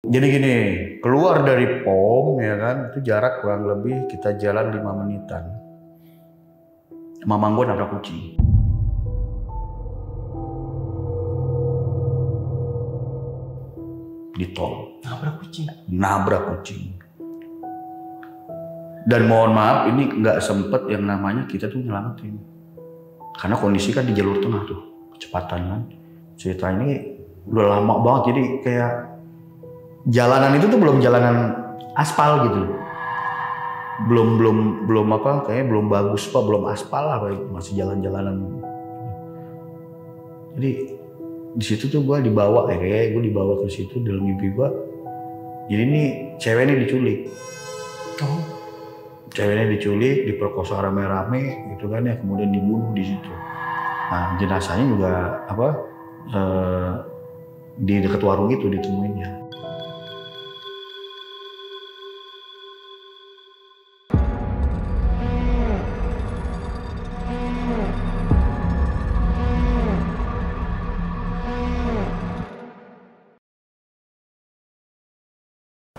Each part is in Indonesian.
Jadi gini, keluar dari POM ya kan, itu jarak kurang lebih kita jalan 5 menitan. Mamang gue nabrak kucing. Di tol. Nabrak kucing? Nabrak kucing. Dan mohon maaf, ini nggak sempet yang namanya kita tuh nyelamatin. Karena kondisi kan di jalur tengah tuh, kecepatan kan. Cerita ini udah lama banget, jadi kayak jalanan itu tuh belum jalanan aspal gitu. Belum apa, kayaknya belum bagus pak, belum aspal lah, masih jalan-jalanan. Jadi di situ tuh gue dibawa, kayak gue dibawa ke situ dalam mimpi gue. Jadi ini ceweknya diculik. Oh. Ceweknya diculik, diperkosa rame-rame gitu kan ya, kemudian dibunuh di situ. Nah jenazahnya juga apa di dekat warung itu ditemuinnya.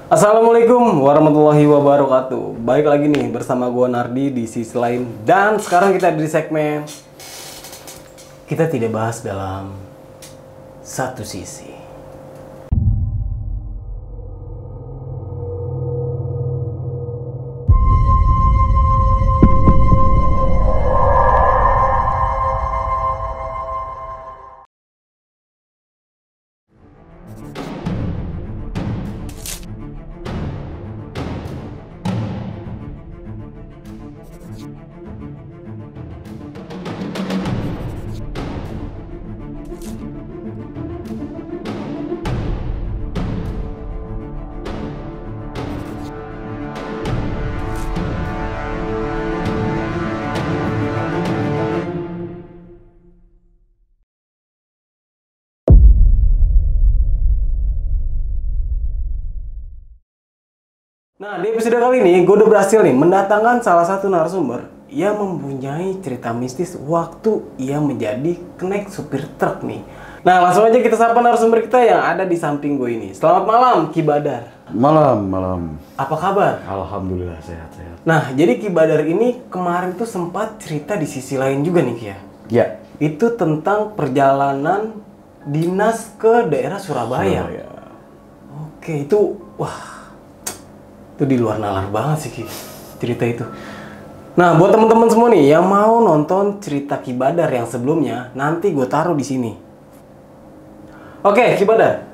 Assalamualaikum warahmatullahi wabarakatuh. Baik lagi nih bersama gua Nardi di sisi lain. Dan sekarang kita di segmen kita tidak bahas dalam satu sisi. Nah, di episode kali ini gue udah berhasil nih mendatangkan salah satu narasumber yang mempunyai cerita mistis waktu ia menjadi kenek supir truk nih. Nah, langsung aja kita sapa narasumber kita yang ada di samping gue ini. Selamat malam, Ki Badar. Malam. Apa kabar? Alhamdulillah sehat. Nah, jadi Ki Badar ini kemarin tuh sempat cerita di sisi lain juga nih, Ki ya? Ya. Itu tentang perjalanan dinas ke daerah Surabaya. Oke, itu wah. Itu di luar nalar banget sih Ki, cerita itu. Nah, buat teman-teman semua nih yang mau nonton cerita Ki Badar yang sebelumnya, nanti gue taruh di sini. Oke, Ki Badar,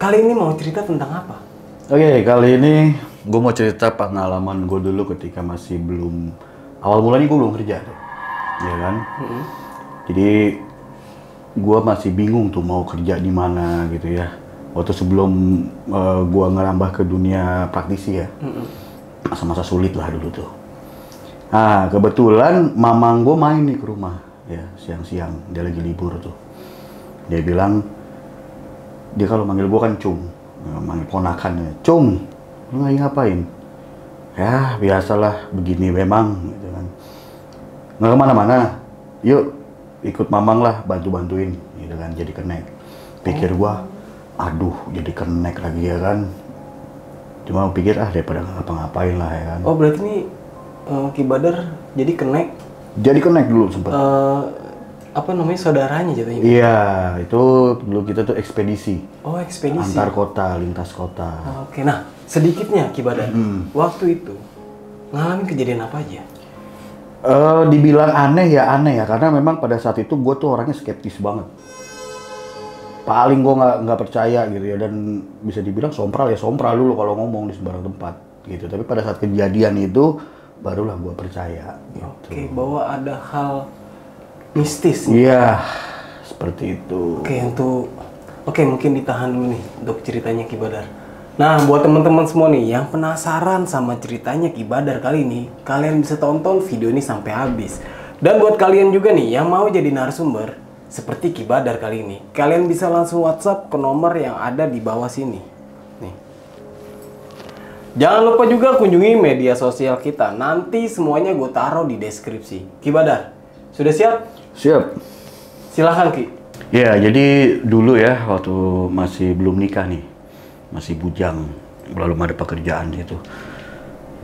kali ini mau cerita tentang apa? Oke, kali ini gue mau cerita pengalaman gue dulu ketika masih belum, awal mulanya gue belum kerja tuh, ya kan? Jadi gue masih bingung tuh mau kerja di mana gitu ya. Waktu sebelum gua ngerambah ke dunia praktisi ya, masa-masa sulit lah dulu tuh. Nah kebetulan mamang gua main nih ke rumah ya siang-siang, dia lagi libur tuh. Dia bilang, dia kalau manggil gua kan Cung, manggil ponakan ya, Cung, lu lagi ngapain? Ya biasalah begini memang, gitu kan. Nggak kemana-mana, yuk ikut mamang lah, bantu-bantuin, gitu kan, jadi kenek. Pikir gua, aduh jadi kenek lagi ya kan, cuma pikir daripada ngapa-ngapain lah ya kan. Oh berarti ini Ki Badar jadi kenek Dulu sempet apa namanya, saudaranya jatuhnya? Iya, itu dulu kita tuh ekspedisi. Oh ekspedisi? Antar kota, lintas kota. Oke, nah sedikitnya Ki Badar, waktu itu ngalamin kejadian apa aja? Dibilang aneh ya, karena memang pada saat itu gue tuh orangnya skeptis banget. Paling gue nggak percaya gitu ya, dan bisa dibilang sompral dulu kalau ngomong di sembarang tempat gitu. Tapi pada saat kejadian itu barulah gue percaya gitu. Oke, bahwa ada hal mistis. Iya, seperti itu. Oke, mungkin ditahan dulu nih untuk ceritanya Ki Badar. Nah, buat teman-teman semua nih yang penasaran sama ceritanya Ki Badar kali ini, kalian bisa tonton video ini sampai habis. Dan buat kalian juga nih yang mau jadi narasumber seperti Ki Badar kali ini, kalian bisa langsung WhatsApp ke nomor yang ada di bawah sini. Nih. Jangan lupa juga kunjungi media sosial kita. Nanti semuanya gue taruh di deskripsi. Ki Badar, sudah siap? Siap. Silahkan Ki. Ya, jadi dulu ya waktu masih belum nikah nih, masih bujang, belum ada pekerjaan gitu.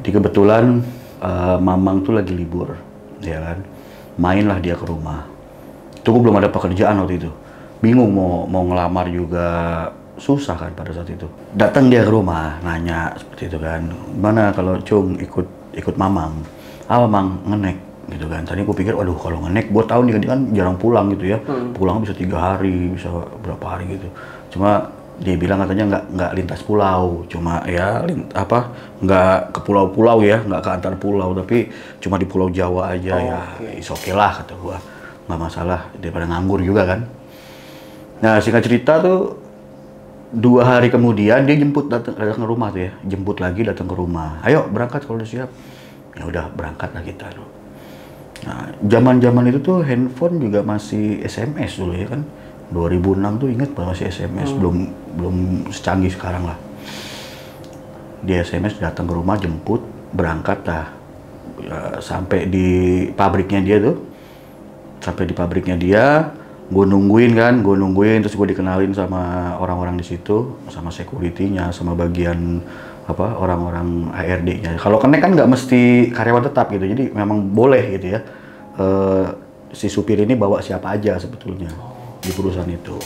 Jadi kebetulan mamang tuh lagi libur, ya kan, mainlah dia ke rumah. Itu gue belum ada pekerjaan waktu itu, bingung mau ngelamar juga susah kan pada saat itu. Datang dia ke rumah, nanya seperti itu kan, gimana kalau Cung ikut mamang, Mang ngenek gitu kan. Tadi gue pikir, waduh kalau ngenek, gue tahu nih dia kan jarang pulang gitu ya, pulang bisa 3 hari, bisa berapa hari gitu. Cuma dia bilang katanya nggak lintas pulau, cuma ya nggak ke pulau-pulau ya, nggak ke antar pulau, tapi cuma di Pulau Jawa aja. Ya is oke lah kata gua, nggak masalah daripada nganggur juga kan. Nah singkat cerita tuh 2 hari kemudian dia datang ke rumah tuh ya, jemput lagi datang ke rumah, ayo berangkat kalau udah siap. Ya udah berangkat lah kita tuh. Nah zaman itu tuh handphone juga masih SMS dulu ya kan. 2006 tuh inget banget masih SMS, belum secanggih sekarang lah. Dia SMS datang ke rumah, jemput, berangkat lah. Ya, sampai di pabriknya dia tuh, gue nungguin, terus gue dikenalin sama orang-orang di situ, sama security-nya, sama bagian orang-orang HRD-nya. Kalau Connect kan nggak mesti karyawan tetap gitu, jadi memang boleh gitu ya. Si supir ini bawa siapa aja sebetulnya di perusahaan itu.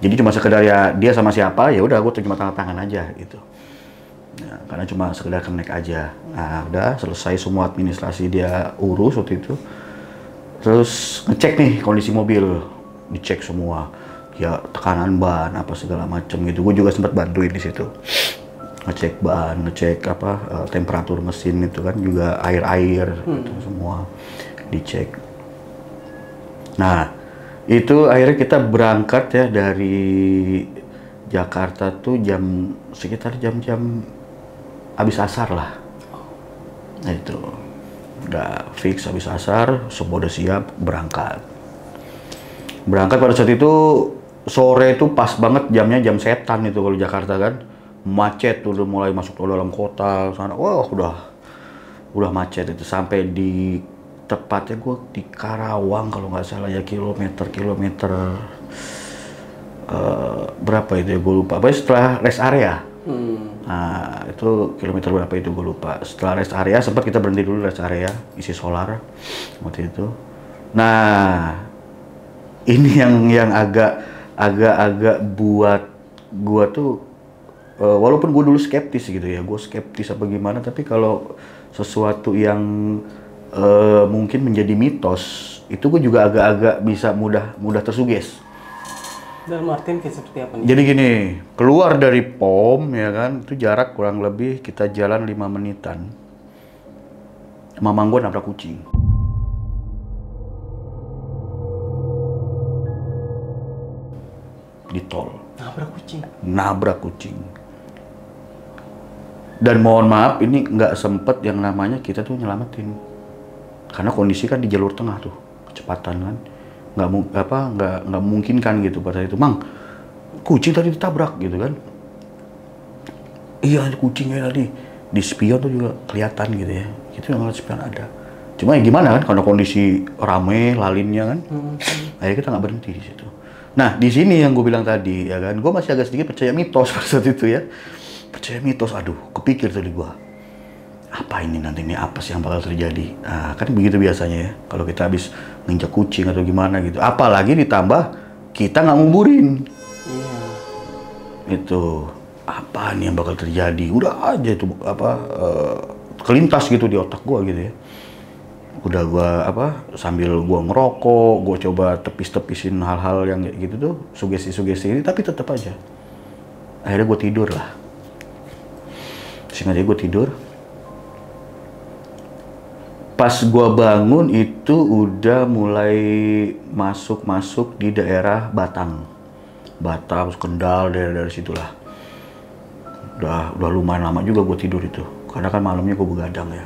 Jadi cuma sekedar ya dia sama siapa, ya udah gue cuma tanda tangan aja gitu. Nah, karena cuma sekedar connect aja. Nah udah selesai semua administrasi dia urus waktu itu. Terus ngecek nih kondisi mobil, dicek semua, ya tekanan ban apa segala macam gitu. Gue juga sempat bantuin di situ. Ngecek ban, ngecek temperatur mesin itu kan, juga air gitu, semua dicek. Nah itu akhirnya kita berangkat ya dari Jakarta tuh sekitar jam habis asar lah. Nah itu udah fix habis asar, semua udah siap berangkat. Berangkat pada saat itu sore itu pas banget jamnya, jam setan itu kalau Jakarta kan. Macet tuh, udah mulai masuk ke dalam kota sana. Wah udah macet itu sampai di tepatnya gue di Karawang kalau nggak salah ya, kilometer berapa itu ya gue lupa. Pokoknya setelah rest area. Nah itu kilometer berapa itu gue lupa. Setelah rest area sempat kita berhenti dulu rest area, isi solar waktu itu. Nah ini yang agak buat gue tuh walaupun gue dulu skeptis gitu ya, gue skeptis apa gimana, tapi kalau sesuatu yang mungkin menjadi mitos, itu gue juga agak-agak bisa mudah tersuges. Dalam artian kayak seperti apa nih? Jadi gini, keluar dari POM ya kan, itu jarak kurang lebih kita jalan 5 menitan. Mamang gue nabrak kucing. Di tol. Nabrak kucing. Dan mohon maaf, ini nggak sempet yang namanya kita tuh nyelamatin. Karena kondisi kan di jalur tengah tuh, kecepatan kan, nggak mungkin kan gitu pada itu. Mang, kucing tadi ditabrak gitu kan? Iya kucingnya tadi di spion tuh juga kelihatan gitu ya. Itu yang ngeliat spion ada. Cuma ya gimana kan, karena kondisi rame lalinnya kan, akhirnya kita nggak berhenti di situ. Nah di sini yang gue bilang tadi ya kan, gue masih agak sedikit percaya mitos pada saat itu ya. Percaya mitos, aduh, kepikir tadi gue. Apa ini nanti, ini apa sih yang bakal terjadi? Nah, kan begitu biasanya ya, kalau kita habis nginjak kucing atau gimana gitu. Apalagi ditambah kita nggak nguburin. Itu apa nih yang bakal terjadi? Udah aja itu kelintas gitu di otak gua gitu ya. Udah gua sambil gua ngerokok, gua coba tepis-tepisin hal-hal yang kayak gitu tuh, sugesti-sugesti ini, tapi tetap aja. Akhirnya gua tidur lah. Singkat aja gua tidur. Pas gua bangun itu udah mulai masuk di daerah Batang, Kendal, dari situlah. Udah lumayan lama juga gua tidur itu, karena kan malamnya gua begadang ya.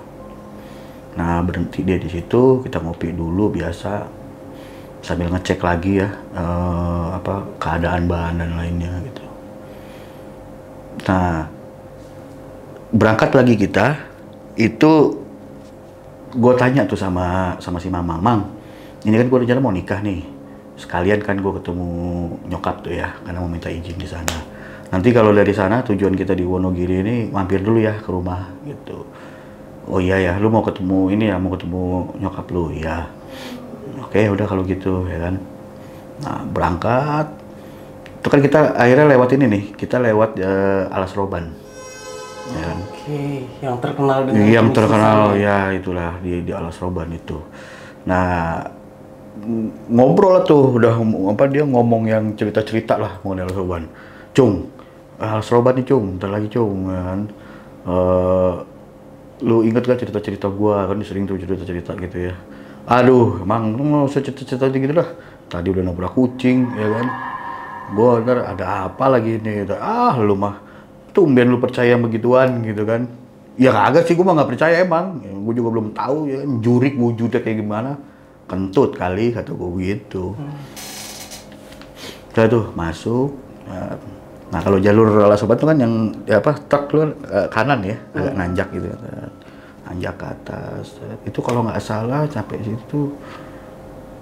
Nah berhenti dia di situ, kita ngopi dulu biasa, sambil ngecek lagi ya keadaan bahan dan lainnya gitu. Nah berangkat lagi kita itu. Gue tanya tuh sama si Mamang, Mang, ini kan gue rencana mau nikah nih, sekalian kan gue ketemu nyokap tuh ya, karena mau minta izin di sana. Nanti kalau dari sana tujuan kita di Wonogiri ini mampir dulu ya ke rumah gitu. Oh iya ya, lu mau ketemu ini ya, mau ketemu nyokap lu ya. Oke, udah kalau gitu ya kan. Nah, berangkat. Itu kan kita akhirnya lewat ini nih, kita lewat Alas Roban. Ya kan? Oke, yang terkenal dengan Yang terkenal ya. ya itulah di Alas Roban itu. Nah, ngobrol lah tuh, udah apa dia ngomong yang cerita-cerita lah mengenai Alas Roban. Cung, Alas Roban nih Cung, bentar lagi Cung ya kan. Lu inget gak cerita-cerita gua kan sering tuh cerita-cerita gitu ya. Aduh, emang lu nggak usah cerita-cerita gitu lah. Tadi udah nabrak kucing ya kan. Gua ntar ada apa lagi nih? Ah lu mah tumben lu percaya begituan gitu kan. Ya kagak sih, gua mah nggak percaya emang. Ya, gua juga belum tahu ya jurik wujudnya kayak gimana. Kentut kali kata gua gitu. Udah tuh masuk. Nah kalau jalur Alas Roban itu kan yang ya apa truk lu kanan ya, agak nanjak gitu. Nanjak ke atas. Itu kalau nggak salah sampai situ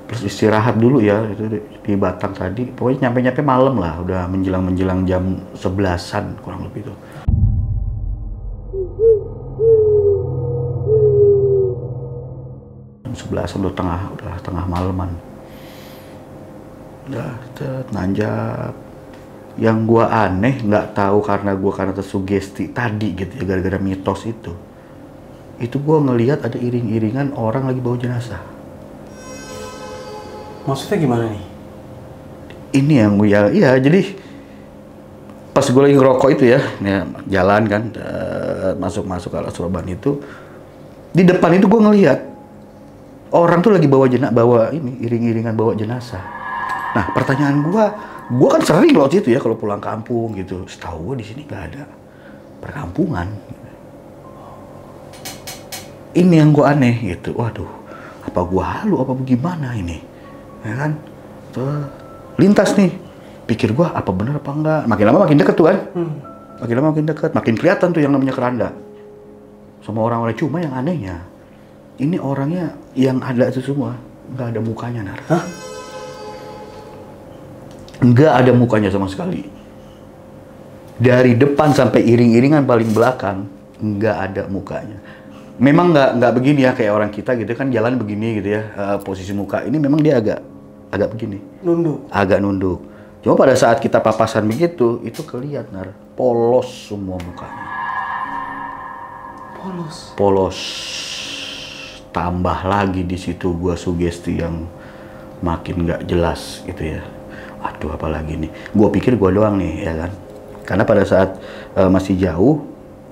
terus istirahat dulu ya itu di Batang tadi. Pokoknya nyampe malam lah, udah menjelang jam 11-an kurang lebih itu. Jam 11-an udah tengah malaman. Udah nanjak. Yang gua aneh nggak tahu karena tersugesti tadi gitu ya, gara-gara mitos itu gua ngelihat ada iring-iringan orang lagi bawa jenazah. Maksudnya gimana nih? Ini yang ya jadi pas gue lagi ngerokok itu ya jalan kan masuk ke Alas Roban itu, di depan itu gue ngelihat orang tuh lagi bawa iring-iringan bawa jenazah. Nah pertanyaan gue kan sering lewat situ ya kalau pulang kampung gitu. Setahu gue di sini nggak ada perkampungan. Ini yang gue aneh gitu. Waduh, apa gue halu apa gimana ini? Ya kan? Tuh, lintas nih. Pikir gue apa bener apa enggak? Makin lama makin deket tuh kan? Makin lama makin deket, makin kelihatan tuh yang namanya keranda. Sama orang-orang, cuma yang anehnya ini orangnya yang ada itu semua nggak ada mukanya, Nar. Hah? Nggak ada mukanya sama sekali. Dari depan sampai iring-iringan paling belakang nggak ada mukanya. Memang nggak begini ya kayak orang kita gitu kan, jalan begini gitu ya, posisi muka ini memang dia agak begini. Nunduk. Agak nunduk. Cuma pada saat kita papasan begitu, itu kelihatan, Nar, polos semua mukanya. Polos. Tambah lagi di situ gua sugesti yang makin nggak jelas gitu ya. Aduh, apalagi nih? Gua pikir gua doang nih, ya kan? Karena pada saat masih jauh,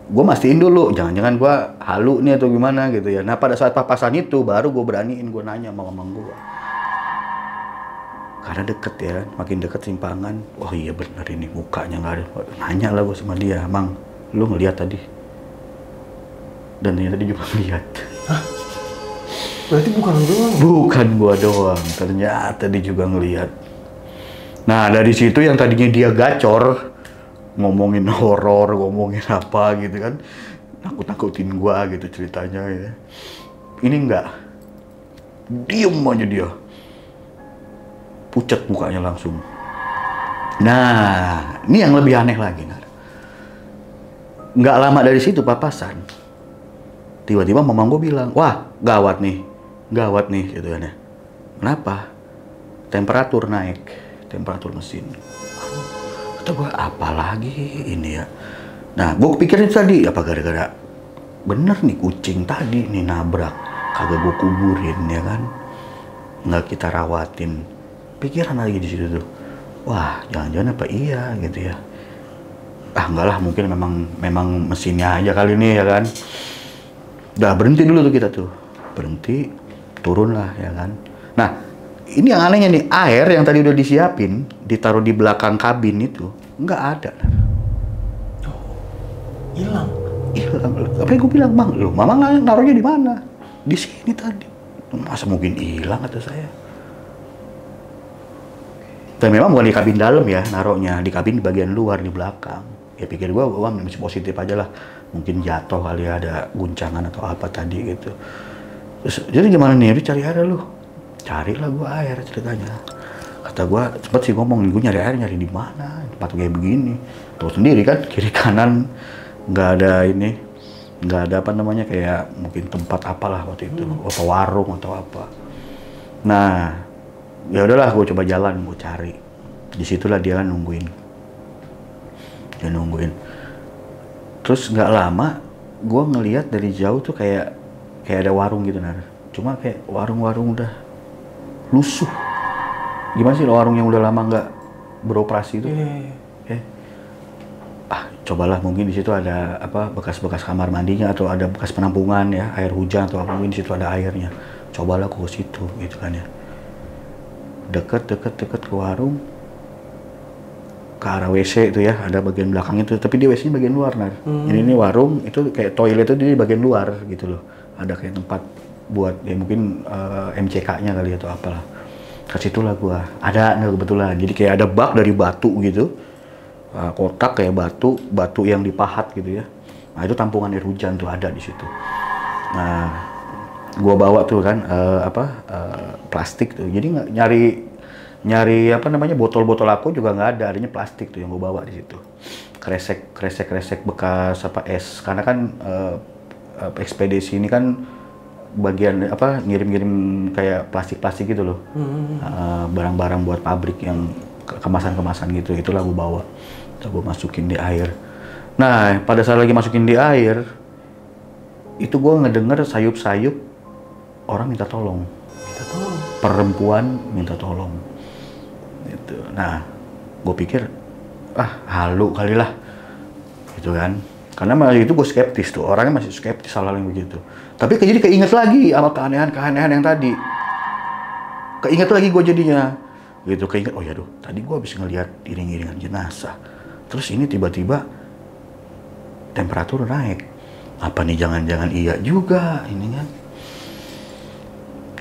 gue mastiin dulu, jangan-jangan gue halu nih atau gimana gitu ya. Nah pada saat papasan itu baru gue beraniin, gue nanya sama mamang gue. Karena deket ya, makin deket simpangan. Oh iya bener ini mukanya nggak ada. Nanya lah gue sama dia, Mang, lu ngeliat tadi? Dan ternyata dia juga ngeliat. Hah? Berarti bukan lu doang? Bukan gue doang, ternyata dia juga ngeliat. Nah dari situ yang tadinya dia gacor, ngomongin horor, ngomongin apa gitu kan, nakut-nakutin gua gitu ceritanya ya. Ini enggak, diem aja dia, pucat mukanya langsung. Nah, ini yang lebih aneh lagi, Nar. Nggak lama dari situ papasan, tiba-tiba mamang gua bilang, wah gawat nih gitu kan ya. Kenapa? Temperatur naik, temperatur mesin. Kata gue, apa lagi ini ya? Nah, gue pikirin tadi, apa gara-gara bener nih kucing tadi nih nabrak, kagak gue kuburin ya kan? Nggak kita rawatin. Pikiran lagi di situ tuh. Wah, jangan-jangan apa iya gitu ya? Ah, enggak lah, mungkin memang mesinnya aja kali ini ya kan? Udah berhenti dulu tuh kita tuh. Berhenti, turun lah ya kan? Nah, ini yang anehnya nih, air yang tadi udah disiapin, ditaruh di belakang kabin itu, nggak ada. Hilang. Apa yang gue bilang, Bang, lu mama naruhnya di mana? Di sini tadi. Masa mungkin hilang kata saya. Dan memang bukan di kabin dalam ya, naruhnya di kabin di bagian luar di belakang. Ya pikir gue, wah masih positif aja lah. Mungkin jatuh kali ada guncangan atau apa tadi gitu. Terus, jadi gimana nih? Lu cari air lu. Carilah gua air ceritanya. Kata kata gue sempet sih ngomong, gue nyari air nyari di mana, tempat kayak begini, tahu sendiri kan kiri kanan nggak ada ini, nggak ada apa namanya kayak mungkin tempat apalah waktu itu, atau warung atau apa. Nah ya udahlah gue coba jalan, gue cari, disitulah dia kan nungguin, terus nggak lama gue ngelihat dari jauh tuh kayak ada warung gitu Nar, cuma kayak warung udah lusuh. Gimana sih warung yang udah lama nggak beroperasi itu? Cobalah mungkin di situ ada apa bekas-bekas kamar mandinya atau ada bekas penampungan ya, air hujan atau apa, mungkin di situ ada airnya. Cobalah ke situ gitu kan ya. Deket ke warung, ke arah WC itu ya, ada bagian belakang itu, tapi di WC-nya bagian luar Nar. Ini warung itu kayak toilet itu di bagian luar gitu loh. Ada kayak tempat buat ya mungkin MCK-nya kali atau apalah. Ke situlah gua. Ada kebetulan. Jadi kayak ada bak dari batu gitu. Kotak kayak batu yang dipahat gitu ya. Nah, itu tampungan air hujan tuh ada di situ. Nah, gua bawa tuh kan plastik tuh. Jadi nyari apa namanya botol-botol aku juga nggak ada, adanya plastik tuh yang gua bawa di situ. Kresek bekas apa es, karena kan ekspedisi ini kan bagian apa ngirim kayak plastik gitu loh, barang-barang buat pabrik yang kemasan gitu, itulah gue bawa, gue masukin di air. Nah pada saat lagi masukin di air itu gue ngedenger sayup-sayup orang minta tolong, perempuan minta tolong gitu. Nah gue pikir halu kali lah gitu kan, karena masih itu gue skeptis tuh, orangnya masih skeptis hal yang begitu. Tapi jadi keinget lagi sama keanehan yang tadi. Keinget lagi gue jadinya. Gitu, keinget, oh ya duh, tadi gue habis ngeliat iring-iringan jenazah. Terus ini tiba-tiba temperatur naik. Apa nih jangan-jangan iya juga ini kan.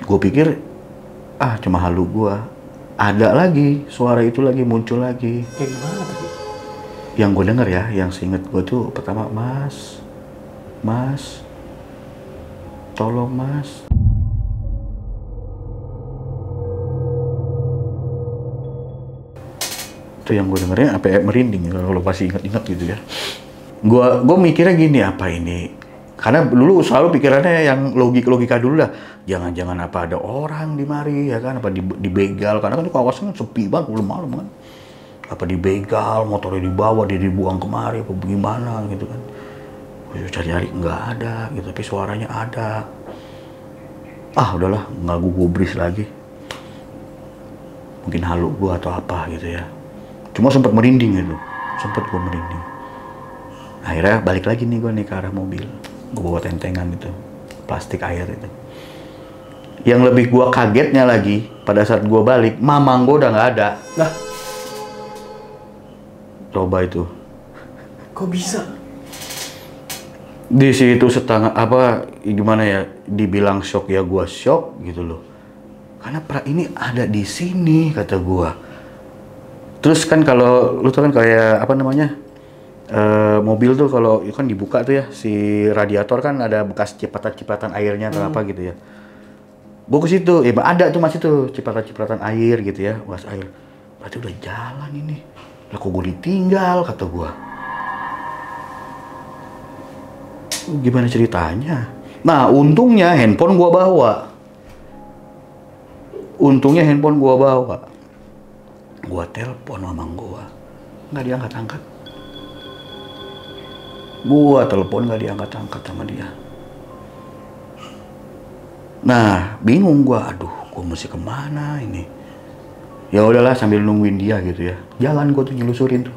Gue pikir, cuma halu gue. Ada lagi, suara itu lagi muncul lagi. Kayak gimana tadi? Yang gue denger ya, yang seinget gue tuh pertama, Mas, tolong Mas. Itu yang gue dengernya apa merinding kalau pasti inget-inget gitu ya. Gue mikirnya gini, apa ini? Karena dulu selalu pikirannya yang logika dulu lah. Jangan-jangan apa ada orang di mari ya kan, apa dibegal, karena kan kawasan sepi banget udah malam kan. Apa dibegal, motornya dibawa, dia dibuang kemari apa bagaimana gitu kan. Gue cari-cari nggak ada gitu, tapi suaranya ada. Udahlah, nggak gue gubris lagi. Mungkin halu gue atau apa gitu ya. Cuma sempat merinding gitu, gue merinding. Akhirnya balik lagi nih gue ke arah mobil. Gue bawa tentengan itu, plastik air itu. Yang lebih gue kagetnya lagi, pada saat gue balik, mamang gue udah nggak ada. Nah, coba itu. Kok bisa? Di situ setengah gimana ya? Dibilang shock ya gue shock gitu loh. Karena ini ada di sini kata gue. Terus kan kalau lu tuh kan kayak apa namanya mobil tuh kalau kan dibuka tuh ya si radiator kan ada bekas cipratan airnya atau apa gitu ya. Gue ke situ, ada tuh masih tuh cipratan air gitu ya, bekas air. Berarti udah jalan ini. Lah kok gue ditinggal kata gue. Gimana ceritanya? Nah untungnya handphone gue bawa. Gua telepon mamang gua, nggak diangkat-angkat. Gua telepon nggak diangkat-angkat sama dia. Nah, bingung gua, gua mesti kemana ini? Ya udahlah sambil nungguin dia gitu ya. Jalan gua tuh nyelusurin tuh.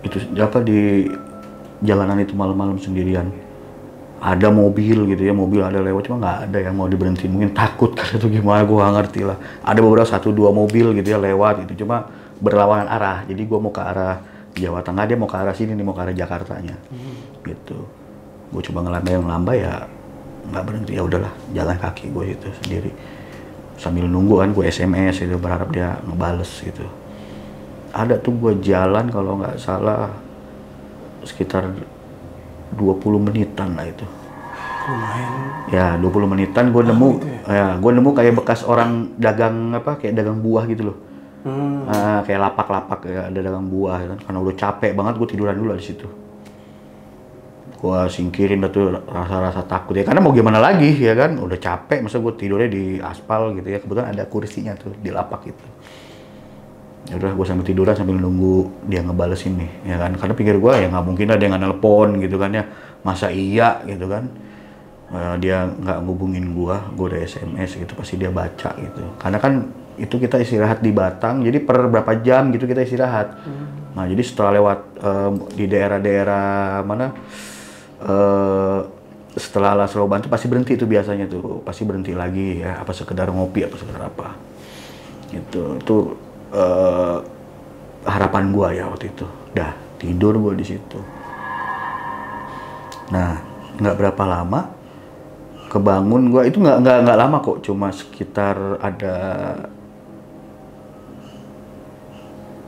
Itu apa di jalanan itu malam-malam sendirian. Ada mobil gitu ya, mobil ada lewat, cuma nggak ada yang mau diberhentiin. Mungkin takut kali itu gimana, gue nggak ngerti lah. Ada beberapa 1-2 mobil gitu ya lewat gitu, cuma berlawanan arah. Jadi gue mau ke arah Jawa Tengah, dia mau ke arah sini nih, mau ke arah Jakartanya. Gitu. Gue coba ngelambai ya nggak berhenti, ya udahlah jalan kaki gue itu sendiri. Sambil nunggu kan gue SMS itu, berharap dia ngebales gitu. Ada tuh gue jalan kalau nggak salah sekitar 20 menitan lah itu. Lumayan. Ya 20 menitan gue nemu, gitu gue nemu kayak bekas orang dagang apa, kayak dagang buah gitu loh. Kayak lapak-lapak ya, ada dagang buah kan. Karena udah capek banget gue tiduran dulu di situ. Gue singkirin tuh rasa-rasa takut ya, karena mau gimana lagi ya kan, udah capek, masa gue tidurnya di aspal gitu ya, kebetulan ada kursinya tuh di lapak gitu. Ya udah gue sambil tiduran sambil nunggu dia ngebales ini ya kan, karena pikir gue ya nggak mungkin lah dia nggak nelpon gitu kan ya, masa iya gitu kan. Dia nggak ngubungin gue udah SMS gitu, pasti dia baca gitu, karena kan itu kita istirahat di Batang, jadi per berapa jam gitu kita istirahat. Nah jadi setelah lewat di daerah-daerah mana, setelah Alas Roban tuh pasti berhenti tuh biasanya tuh, pasti berhenti lagi ya, apa sekedar ngopi apa sekedar apa gitu. Itu harapan gua ya waktu itu. Dah tidur gua di situ. Nah nggak berapa lama kebangun gua, itu nggak lama kok, cuma sekitar ada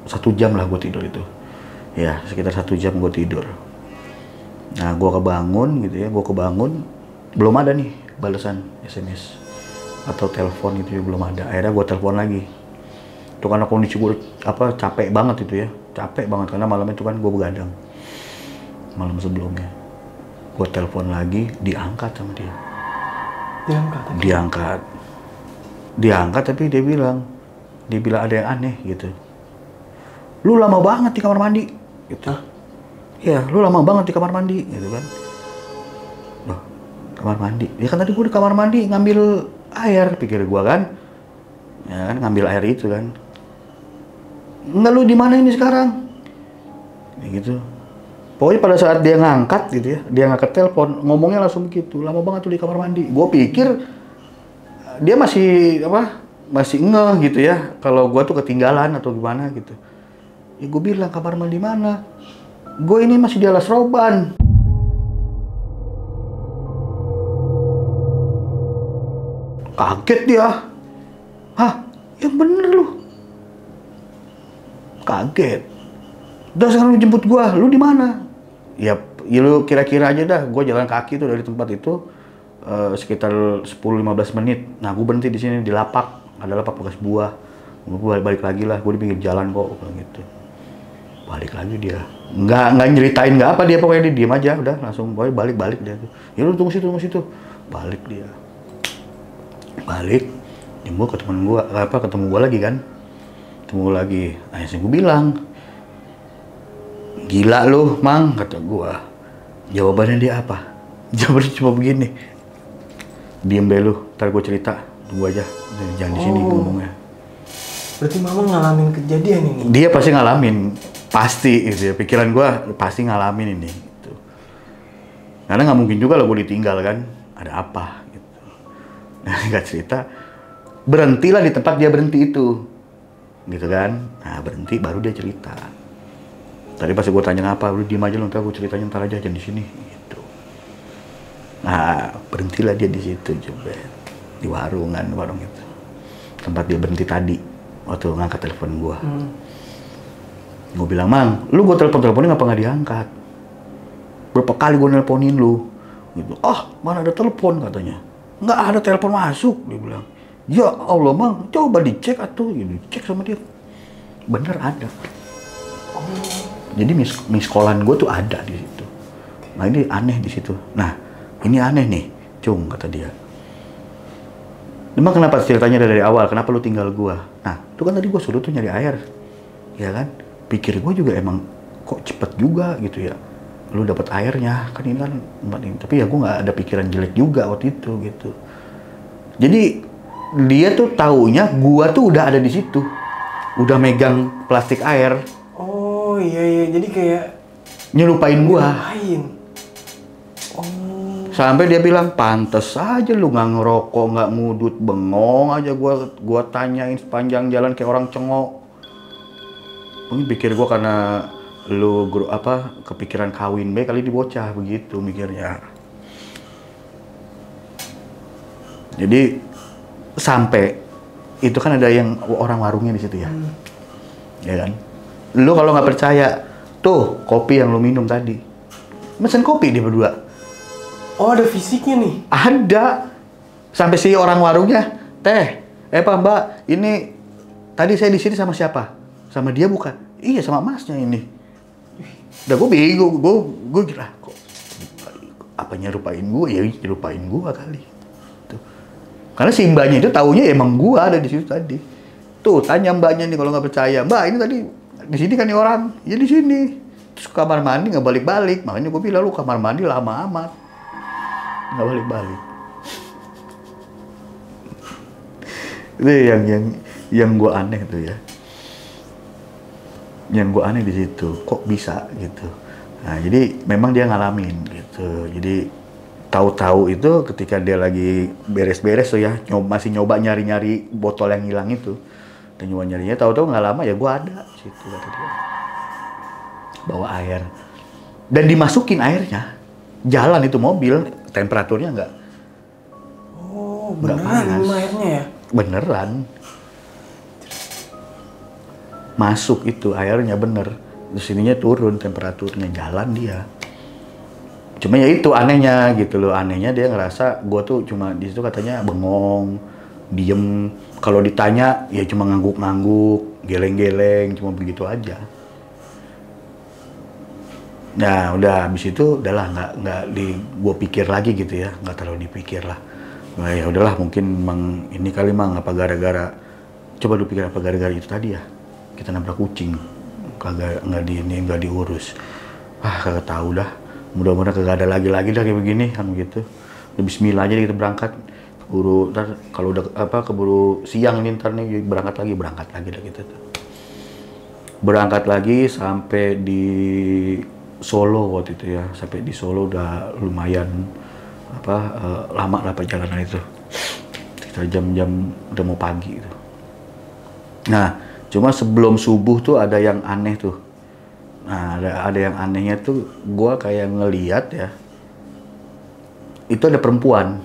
1 jam lah gua tidur itu. Ya sekitar 1 jam gua tidur. Nah, gue kebangun gitu ya, belum ada nih balasan SMS atau telepon gitu ya, belum ada. Akhirnya gue telepon lagi. Itu karena kondisi gue capek banget itu ya, capek banget karena malam itu kan gue begadang. Malam sebelumnya, gue telepon lagi, diangkat sama dia. Diangkat tapi dia bilang ada yang aneh gitu. Lu lama banget di kamar mandi, gitu. Ya, lu lama banget di kamar mandi, gitu kan. Loh, kamar mandi? Ya kan tadi gue di kamar mandi ngambil air, pikir gue kan. Ya kan, ngambil air itu kan. Enggak, lu di mana ini sekarang? Ya gitu. Pokoknya pada saat dia ngangkat gitu ya, dia ngangkat telepon, ngomongnya langsung gitu, lama banget tuh di kamar mandi. Gue pikir dia masih ngeh gitu ya, kalau gue tuh ketinggalan atau gimana gitu. Ya gue bilang, kamar mandi mana? Gue ini masih di Alas Roban. Kaget dia. Hah? Yang bener lu? Kaget. Udah sekarang lu jemput gue, lu di mana? Ya lu kira-kira aja dah. Gue jalan kaki tuh dari tempat itu sekitar 10-15 menit. Nah gue berhenti di sini di lapak. Ada lapak bekas buah. Gue balik lagi lah. Gue di pinggir jalan kok, gitu. Balik lagi dia. Nggak nyeritain nggak apa, dia pokoknya dia diem aja, udah langsung balik dia tuh. Ya lu tunggu situ. Balik dia. Balik. Jemput ketemu gua lagi kan. Ketemu lagi. Akhirnya gue bilang, gila lu, Mang, kata gua. Jawabannya dia apa? Jawabannya cuma begini. Diem deh lu, ntar gua cerita. Tunggu aja. Jangan di sini ngomongnya. Berarti Mama ngalamin kejadian ini? Dia pasti ngalamin. Pasti gitu ya, pikiran gue pasti ngalamin ini gitu. Karena nggak mungkin juga lah gue ditinggal kan, ada apa gitu. Nah, nggak cerita, berhentilah di tempat dia berhenti itu gitu kan. Nah berhenti baru dia cerita. Tadi pas gue tanya apa, lu diem aja, lu ntar gue ceritanya ntar aja, jangan di sini gitu. Nah berhentilah dia di situ juga, di warung itu, tempat dia berhenti tadi waktu ngangkat telepon gue. Gue bilang, Mang, lu gue teleponin ngapa nggak diangkat? Berapa kali gue nelponin lu? Gitu. Ah, mana ada telepon katanya? Nggak ada telepon masuk, dia bilang. Ya Allah, Mang, coba dicek atuh, gitu. Cek sama dia. Bener ada. Jadi miss callan gue tuh ada di situ. Nah ini aneh di situ. Nah ini aneh nih, Cung, kata dia. Emang kenapa ceritanya dari awal? Kenapa lu tinggal gue? Nah, itu kan tadi gue suruh tuh nyari air, ya kan? Pikir gue juga emang kok cepet juga gitu ya, lu dapat airnya kan, ini kan tempat ini. Tapi ya gue nggak ada pikiran jelek juga waktu itu gitu. Jadi dia tuh taunya gue tuh udah ada di situ, udah megang plastik air. Oh iya, jadi kayak nyelupain gue. Sampai dia bilang, pantes aja lu nggak ngerokok, nggak ngudut, bengong aja. Gua tanyain sepanjang jalan kayak orang cengok. Mungkin pikir gue karena lu kepikiran kawin baik kali di bocah, begitu mikirnya. Jadi sampai itu kan ada yang orang warungnya di situ ya, ya kan. Lu kalau nggak percaya, tuh kopi yang lu minum tadi, mesen kopi dia berdua. Oh, ada fisiknya nih? Ada. Sampai si orang warungnya, "Teh, Pak Mbak, ini tadi saya di sini sama siapa? Sama dia bukan?" "Iya, sama masnya ini." Udah gue bingung, gue kira kok apa nyerupain gue? Ya nyerupain gue kali. Tuh. Karena si mbaknya itu taunya emang gue ada di situ tadi. Tuh tanya mbaknya nih kalau nggak percaya, "Mbak, ini tadi di sini kan nih orang?" "Ya di sini." Terus kamar mandi nggak balik-balik, makanya gue bilang lu kamar mandi lama amat, nggak balik-balik. Itu yang gue aneh tuh ya. Yang gue aneh di situ, kok bisa gitu. Nah, jadi memang dia ngalamin gitu. Jadi tahu-tahu itu ketika dia lagi beres-beres tuh ya, masih nyoba nyari-nyari botol yang hilang itu. Dan nyoba nyarinya, tahu-tahu nggak lama ya gue ada situ kata dia. Bawa air. Dan dimasukin airnya. Jalan itu mobil, temperaturnya nggak. Oh, beneran minum airnya ya? Beneran. Masuk itu airnya bener, terus ininya turun temperaturnya, jalan dia. Cuma ya itu anehnya gitu loh, anehnya dia ngerasa gue tuh cuma di situ katanya bengong, diem. Kalau ditanya ya cuma ngangguk-ngangguk, geleng-geleng, cuma begitu aja. Nah udah habis itu udahlah nggak gue pikir lagi gitu ya, nggak terlalu dipikir lah. Nah, ya udahlah mungkin emang ini kali mang apa gara-gara, coba lu pikir apa gara-gara itu tadi ya. Kita nabrak kucing, kagak nggak diurus. Kagak tahu dah. Mudah-mudahan kagak ada lagi dah kayak begini kan gitu. Bismillah aja kita berangkat. Keburu ntar kalau udah keburu siang nih ntar nih berangkat lagi dah gitu. Berangkat lagi sampai di Solo waktu itu ya. Sampai di Solo udah lumayan lama lah perjalanan itu. Sekitar jam-jam udah mau pagi gitu. Nah, cuma sebelum subuh tuh ada yang aneh tuh. Nah, ada yang anehnya tuh, gue kayak ngeliat ya, itu ada perempuan.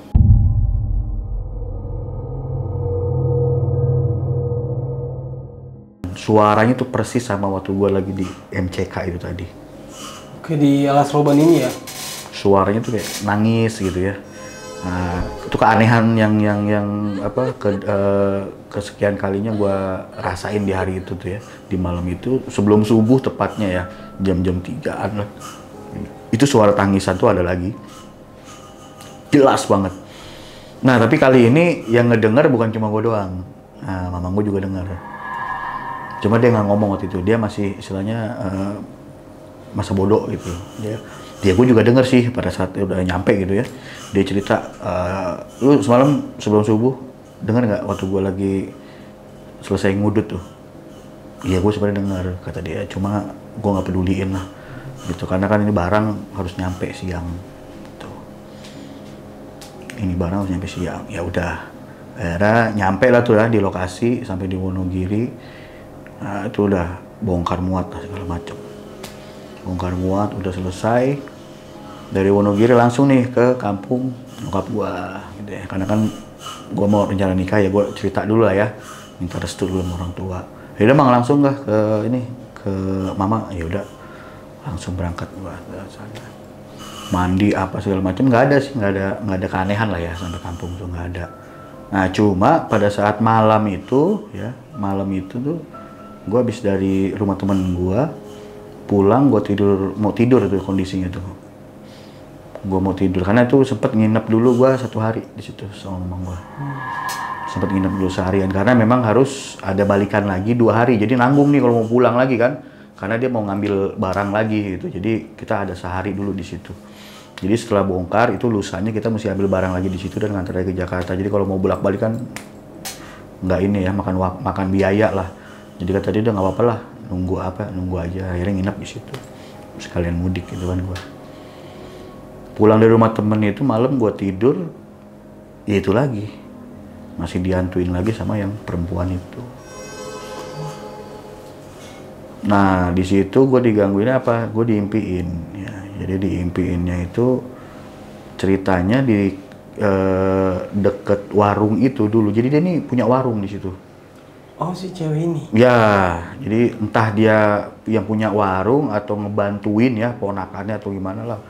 Suaranya tuh persis sama waktu gue lagi di MCK itu tadi. Oke, di Alas Roban ini ya? Suaranya tuh kayak nangis gitu ya. Nah, itu keanehan yang kesekian kalinya gue rasain di hari itu tuh ya, di malam itu sebelum subuh tepatnya ya, jam-jam 3-an lah. Itu suara tangisan tuh ada lagi, jelas banget. Nah tapi kali ini yang ngedenger bukan cuma gue doang, nah, mamang gue juga denger. Cuma dia nggak ngomong waktu itu, dia masih istilahnya masa bodoh gitu. Dia gue juga denger sih pada saat dia udah nyampe gitu ya. Dia cerita, "Lu semalam sebelum subuh denger nggak waktu gue lagi selesai ngudut tuh?" "Iya gue sebenarnya denger," kata dia. "Cuma gue nggak peduliin lah, gitu. Karena kan ini barang harus nyampe siang." Gitu. Ini barang harus nyampe siang. Ya udah, akhirnya nyampe lah tuh ya di lokasi sampai di Wonogiri. Nah, itu udah bongkar muat lah segala macam. Bongkar muat udah selesai. Dari Wonogiri langsung nih ke kampung nyokap gua gitu ya. Karena kan gua mau rencana nikah ya, gua cerita dulu lah ya. Minta restu dulu sama orang tua. Ya udah mang langsung ke mama, ya udah langsung berangkat gua ke sana. Mandi apa segala macam nggak ada sih, nggak ada keanehan lah ya sampai kampung tuh nggak ada. Nah cuma pada saat malam itu tuh gua habis dari rumah temen gua pulang, gua mau tidur tuh kondisinya tuh. Gue mau tidur karena itu sempet nginep dulu gue 1 hari di situ sama mamang gue. Sempet nginep dulu seharian karena memang harus ada balikan lagi 2 hari. Jadi nanggung nih kalau mau pulang lagi kan, karena dia mau ngambil barang lagi gitu. Jadi kita ada sehari dulu di situ. Jadi setelah bongkar itu lusanya kita mesti ambil barang lagi di situ dan nganter lagi ke Jakarta. Jadi kalau mau bolak-balik kan nggak ini ya, makan biaya lah. Jadi kata dia udah nggak apa-apa lah, nunggu aja. Akhirnya nginep di situ. Sekalian mudik gitu kan gue. Pulang dari rumah temen itu malam gue tidur, ya itu lagi. Masih dihantuin lagi sama yang perempuan itu. Nah, di situ gue digangguin apa? Gue diimpiin. Ya, jadi diimpiinnya itu ceritanya di deket warung itu dulu. Jadi dia nih punya warung di situ. Oh, si cewek ini? Ya, jadi entah dia yang punya warung atau ngebantuin ya ponakannya atau gimana lah.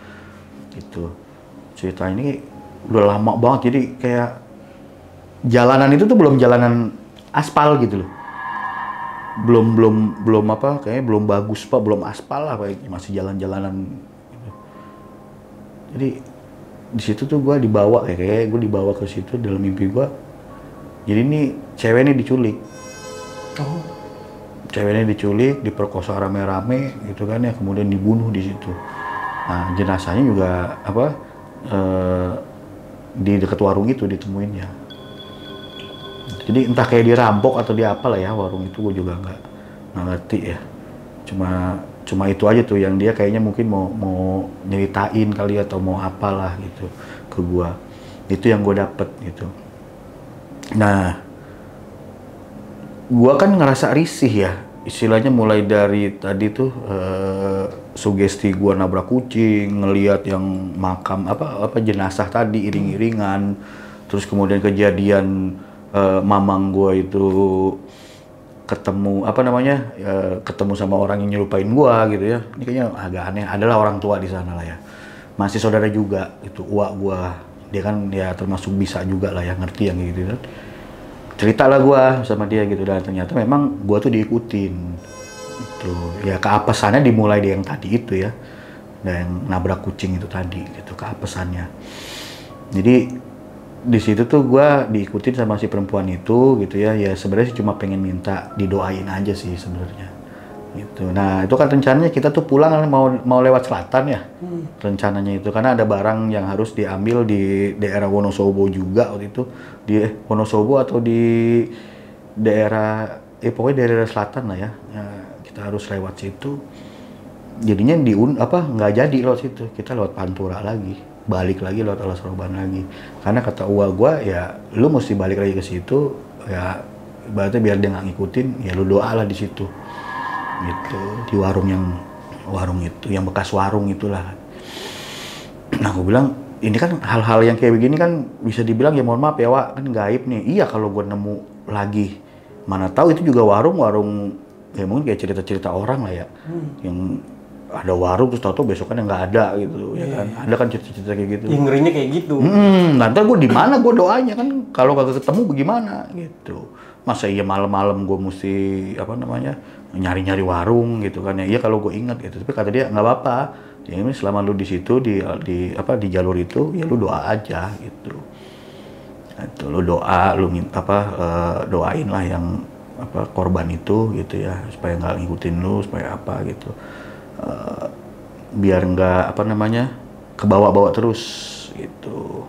Gitu. cerita ini udah lama banget, jadi kayak jalanan itu tuh belum jalanan aspal gitu loh. Belum apa, kayaknya belum bagus Pak, belum aspal lah, kayak masih jalan-jalanan gitu. Jadi di situ tuh gue dibawa, kayak gue dibawa ke situ dalam mimpi gue. Jadi ini cewek ini diculik. Oh. Ceweknya diculik, diperkosa rame-rame gitu kan ya, kemudian dibunuh di situ. Nah, jenazahnya juga apa di dekat warung itu ditemuinnya. Jadi entah kayak dirampok atau dia apa lah ya warung itu, gue juga nggak ngerti ya. Cuma itu aja tuh yang dia kayaknya mungkin mau nyeritain kali atau mau apalah gitu ke gue. Itu yang gue dapet gitu. Nah, gue kan ngerasa risih ya. Istilahnya mulai dari tadi tuh sugesti gue nabrak kucing, ngelihat yang makam apa jenazah tadi iring-iringan, terus kemudian kejadian mamang gue itu ketemu ketemu sama orang yang nyerupain gue gitu ya. Ini kayaknya agak aneh. Adalah orang tua di sana lah ya, masih saudara juga itu uak gue. Dia kan ya termasuk bisa juga lah ya, ngerti yang gitu kan. Cerita lah gue sama dia gitu, dan ternyata memang gue tuh diikutin itu ya. Keapesannya dimulai dari yang tadi itu ya, dan yang nabrak kucing itu tadi gitu, keapesannya. Jadi di situ tuh gue diikutin sama si perempuan itu gitu ya. Ya sebenarnya sih cuma pengen minta didoain aja sih sebenarnya gitu. Nah itu kan rencananya kita tuh pulang mau lewat selatan ya, rencananya itu, karena ada barang yang harus diambil di daerah Wonosobo juga waktu itu, di Wonosobo atau di daerah pokoknya daerah selatan lah ya. Ya kita harus lewat situ. Jadinya nggak jadi lewat situ, kita lewat Pantura lagi, balik lagi lewat Alas Roban lagi, karena kata uak gua ya lu mesti balik lagi ke situ ya, berarti biar dia nggak ngikutin ya lu doa lah di situ gitu, di warung itu yang bekas warung itulah. Nah gue bilang ini kan hal-hal yang kayak begini kan bisa dibilang ya mohon maaf ya Wak, kan gaib nih. Iya kalau gue nemu lagi, mana tahu itu juga warung ya mungkin kayak cerita-cerita orang lah ya, yang ada warung terus tau-tau besokannya nggak ada gitu ya kan. Ada kan cerita-cerita kayak gitu. Yang ngerinya kayak gitu. Nanti gue di mana gue doanya kan, kalau kagak ketemu bagaimana gitu. Masa iya malam-malam gue mesti nyari-nyari warung gitu kan ya. Iya kalau gue ingat gitu, tapi kata dia nggak apa-apa. Ya ini selama lu di situ di jalur itu ya lu doa aja gitu. Itu lu doa, lu minta doain lah yang korban itu gitu ya, supaya nggak ngikutin lu, supaya apa gitu. Biar nggak kebawa-bawa terus gitu.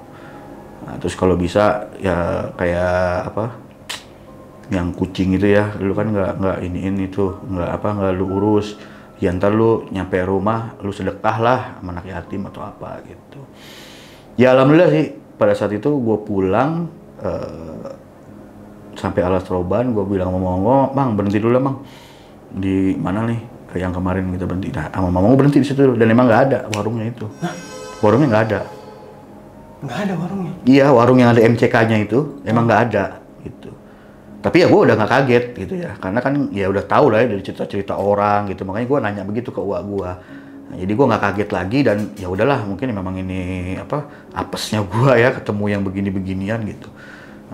Nah, terus kalau bisa ya kayak yang kucing itu ya, lu kan nggak nggak lu urus. Ya ntar lu nyampe rumah, lu sedekah lah sama anak yatim atau apa gitu. Ya alhamdulillah sih, pada saat itu gue pulang sampai Alas Roban, gue bilang sama mama, Bang berhenti dulu lah Bang. Di mana nih? Kayak yang kemarin kita berhenti. Nah, sama mama gue berhenti di situ dan emang nggak ada warungnya itu. Hah? Warungnya nggak ada. Nggak ada warungnya? Iya, warung yang ada MCK-nya itu emang nggak ada gitu. Tapi ya gue udah nggak kaget gitu ya, karena kan ya udah tahu lah ya dari cerita-cerita orang gitu, makanya gue nanya begitu ke uak gue. Nah, jadi gue nggak kaget lagi, dan ya udahlah mungkin memang ini apesnya gue ya ketemu yang begini-beginian gitu.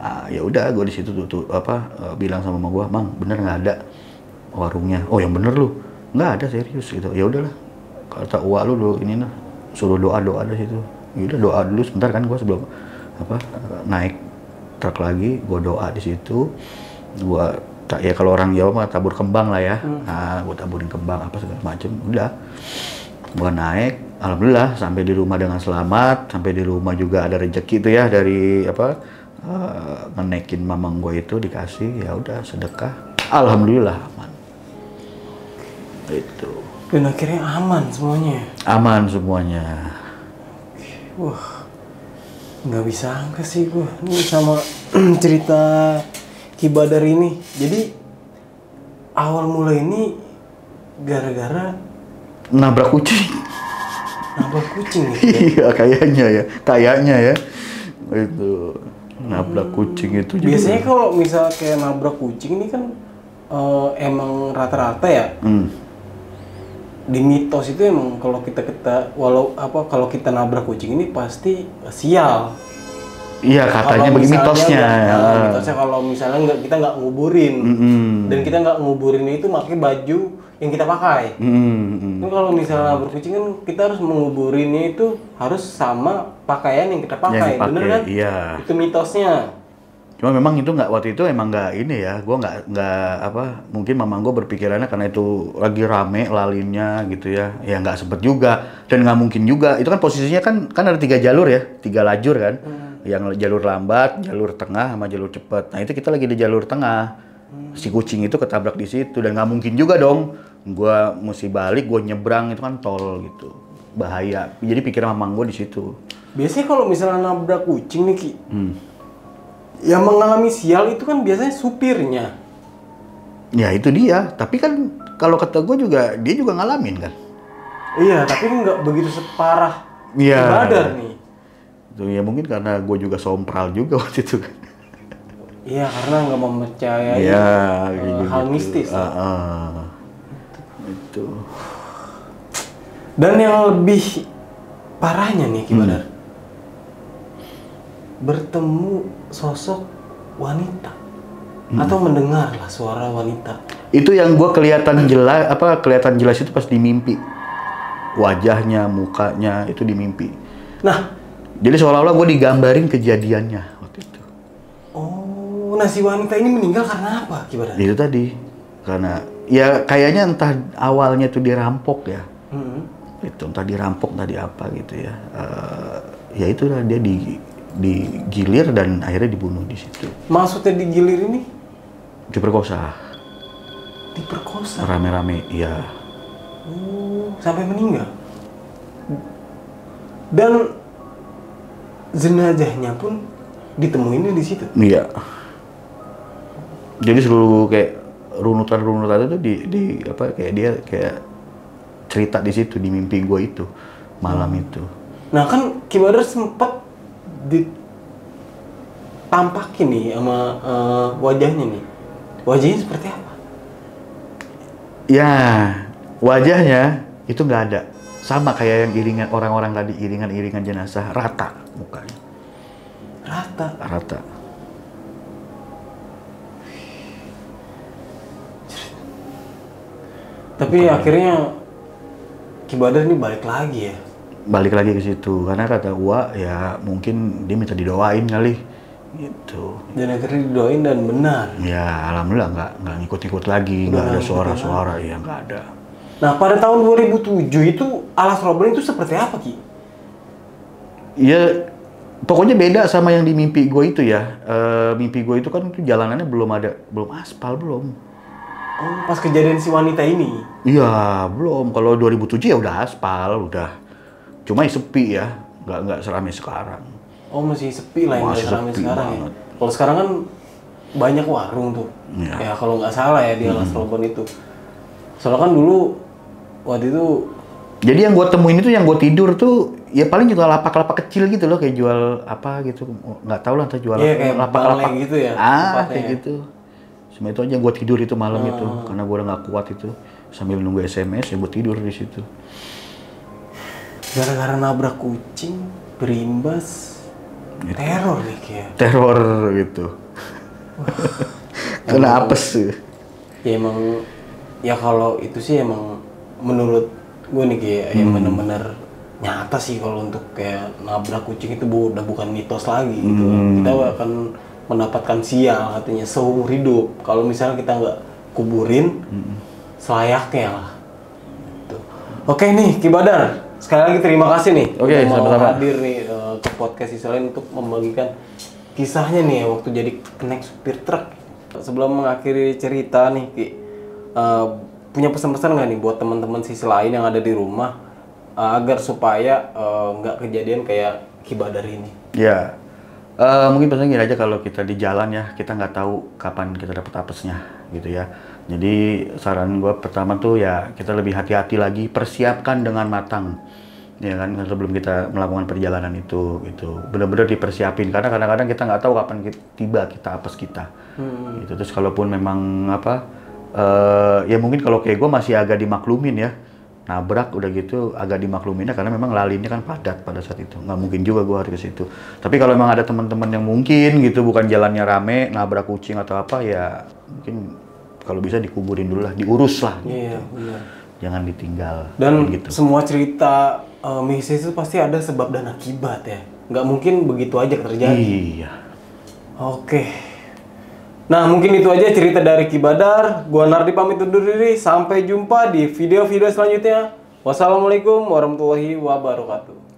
Nah, ya udah gue di situ bilang sama mama gue, Bang bener nggak ada warungnya? Oh yang bener lu, nggak ada serius gitu. Ya udahlah kata uak lu ini suruh doa di situ. Ya udah doa dulu sebentar kan, gue sebelum naik truk lagi, gue doa di situ. Ya kalau orang Jawa mah tabur kembang lah ya. Nah, gue taburin kembang apa segala macem. Udah, gue naik. Alhamdulillah sampai di rumah dengan selamat. Sampai di rumah juga ada rezeki itu ya dari ngenekin mamang gue itu dikasih. Ya udah sedekah. Alhamdulillah aman. Itu. Dan akhirnya aman semuanya. Aman semuanya. Wah. Nggak bisa angka sih gue ini sama cerita Ki Badar ini. Jadi awal mula ini gara-gara nabrak kucing. Nabrak kucing ya? Iya kayaknya ya itu nabrak kucing itu. Biasanya kalau misal kayak nabrak kucing ini kan emang rata-rata ya di mitos itu emang kalau kita kalau kita nabrak kucing ini pasti sial. Iya, katanya Kalau bagi misalnya mitosnya. mitosnya kalau misalnya kita nggak nguburin, dan kita nggak nguburin itu pakai baju yang kita pakai. Itu kalau misalnya berkucing kan kita harus menguburinnya itu harus sama pakaian yang kita pakai, bener kan? Iya. Itu mitosnya. Cuma memang itu nggak, waktu itu emang nggak ini ya, gue nggak apa, mungkin mamang gue berpikirannya karena itu lagi rame lalinnya gitu ya nggak sempet juga, dan nggak mungkin juga, itu kan posisinya kan ada 3 jalur ya, 3 lajur kan, yang jalur lambat, jalur tengah, sama jalur cepat. Nah itu kita lagi di jalur tengah, si kucing itu ketabrak di situ, dan nggak mungkin juga dong, gue mesti balik, gue nyebrang, itu kan tol gitu, bahaya. Jadi pikiran mamang gue di situ. Biasanya kalau misalnya nabrak kucing nih Ki, yang mengalami sial itu kan biasanya supirnya. Ya itu dia, tapi kan kalau kata gue juga, dia juga ngalamin kan. Iya, tapi nggak begitu separah Iya. Badar nih. Itu ya mungkin karena gue juga sompral juga waktu itu kan. Iya, karena nggak mempercayai hal mistis. Itu. Dan yang lebih parahnya nih Ki Badar, bertemu sosok wanita atau mendengarlah suara wanita. Itu yang gue kelihatan jelas itu pas di mimpi. Wajahnya, mukanya itu di mimpi. Nah, jadi seolah-olah gue digambarin kejadiannya waktu itu. oh, nah si wanita ini meninggal karena apa Ki Badar? Itu tadi, karena ya kayaknya entah awalnya tuh dirampok ya. Itu entah dirampok, entah di apa gitu ya. Ya itulah dia digilir dan akhirnya dibunuh di situ. Maksudnya digilir ini? Diperkosa. Diperkosa? Rame-rame, iya. Oh, sampai meninggal. Dan jenazahnya pun ditemuinnya di situ. Iya. Jadi seluruh kayak runutan-runutan itu di apa, kayak dia kayak cerita di situ di mimpi gue itu malam itu. Nah kan Ki Badar sempat ditampakin nih sama wajahnya nih. Wajahnya seperti apa? Ya, wajahnya itu nggak ada. Sama kayak yang iringan orang-orang tadi, iringan-iringan jenazah, rata mukanya. Rata? Rata. Tapi akhirnya Ki Badar ini balik lagi ya? Balik lagi ke situ, karena kata Uwa ya mungkin dia minta didoain kali gitu. Dan akhirnya didoain dan benar. Ya alhamdulillah nggak ngikut-ngikut lagi, nggak ada suara-suara, ya nggak ada. Nah pada tahun 2007 itu Alas Roban itu seperti apa Ki? Ya pokoknya beda sama yang di mimpi gue itu ya. Mimpi gue itu kan itu jalanannya belum aspal belum. Oh, pas kejadian si wanita ini? Iya belum. Kalau 2007 ya udah aspal, udah. Cuma sepi ya, nggak seramai sekarang. Oh masih sepi lah yang nggak seramai sekarang banget. Ya. Kalau sekarang kan banyak warung tuh. Ya kalau nggak salah ya di Alas Roban itu. Soalnya kan dulu waktu itu. Jadi yang gue temuin itu, yang gue tidur tuh ya paling juga lapak-lapak kecil gitu loh, kayak jual apa gitu, nggak tahu lah, entah jual lapak-lapak gitu ya. Kayak gitu. Cuma itu aja gue tidur itu malam itu, karena gue udah nggak kuat itu, sambil nunggu SMS ya gue tidur di situ. Gara-gara nabrak kucing berimbas gitu. Teror nih kayak. Teror gitu. Kenapa sih? Ya emang ya kalau itu sih emang menurut gue nih kayak yang benar-benar nyata sih kalau untuk kayak nabrak kucing itu udah bukan mitos lagi gitu. Kita akan mendapatkan sial katanya seumur hidup kalau misalnya kita nggak kuburin selayaknya lah. Gitu. Oke nih Ki Badar, sekali lagi terima kasih nih mau hadir nih ke podcast Israel untuk membagikan kisahnya nih waktu jadi kenek supir truk. Sebelum mengakhiri cerita nih Ki, punya pesan-pesan nggak nih buat teman-teman sisi lain yang ada di rumah agar supaya nggak kejadian kayak Ki Badar ini? Ya, mungkin pesannya gini aja, kalau kita di jalan ya kita nggak tahu kapan kita dapat apesnya gitu ya. Jadi saran gue pertama tuh ya kita lebih hati-hati lagi, persiapkan dengan matang ya kan sebelum kita melakukan perjalanan itu gitu. Benar-benar dipersiapin karena kadang-kadang kita nggak tahu kapan tiba kita apes kita. Gitu. Terus kalaupun memang apa ya mungkin kalau kayak gue masih agak dimaklumin ya. nabrak udah gitu agak dimaklumin karena memang lalinnya kan padat pada saat itu. Nggak mungkin juga gue harus ke situ. Tapi kalau memang ada teman-teman yang mungkin gitu bukan jalannya rame, nabrak kucing atau apa ya mungkin kalau bisa dikuburin dulu lah, diurus lah. Iya, benar. Jangan ditinggal. Dan gitu. semua cerita mistis itu pasti ada sebab dan akibat ya. Nggak mungkin begitu aja terjadi. Iya. Oke. Nah, mungkin itu aja cerita dari Ki Badar. Gua Nardi pamit undur diri. Sampai jumpa di video-video selanjutnya. Wassalamualaikum warahmatullahi wabarakatuh.